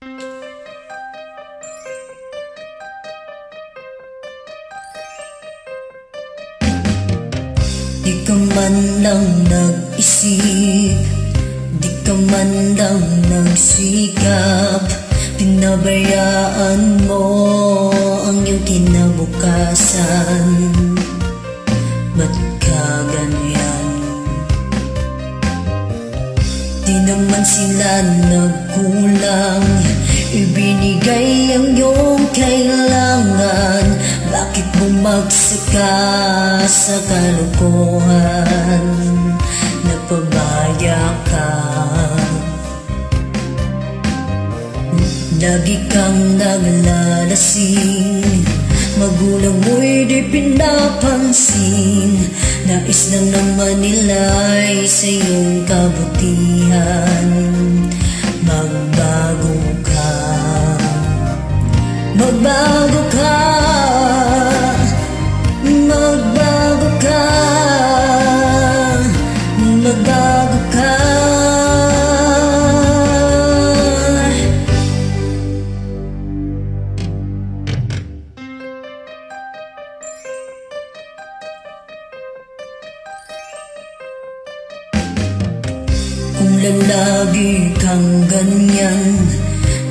Di ka man lang nag-isip, di ka man lang nagsikap, pinabayaan mo ang iyong kinabukasan. Ba't ka ganyan? Di naman sila nagkulang, ibinigay ang iyong kailangan. Bakit bumagsak ka sa kalokohan? Napabaya ka, lagi kang naglalasing, magulang mo'y di pinapansin. Nais lang naman nila'y sa iyong kabutihan. Magbago ka, magbago ka, magbago ka, magbago ka. Kung lalagi kang ganyan,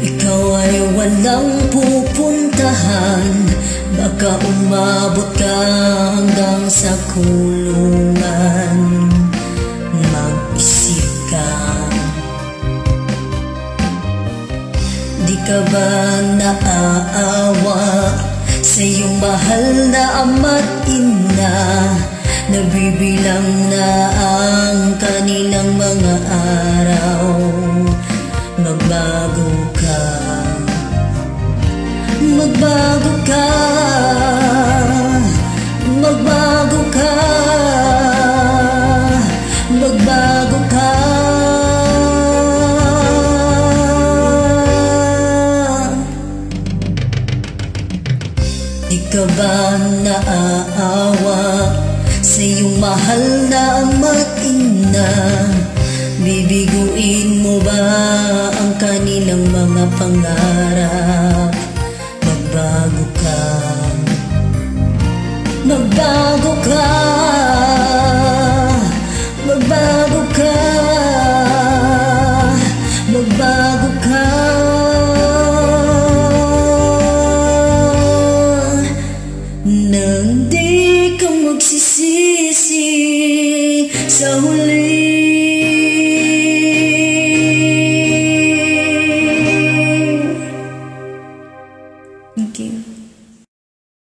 ikaw ay walang pupuntahan. Baka umabot ka hanggang sa kulungan. Mag-isip ka, di ka ba naaawa sa iyong mahal na ama't ina? Nabibilang na ang kanilang mga araw. Magbago ka, magbago ka, magbago ka, magbago ka. Di ka ba naaawa sa iyong mahal na ama't ina? Bibiguin mo ba ang kanilang mga pangarap? Magbago ka, magbago ka, magbago ka, magbago ka. Nang di ka magsisisi sa huli. Thank you.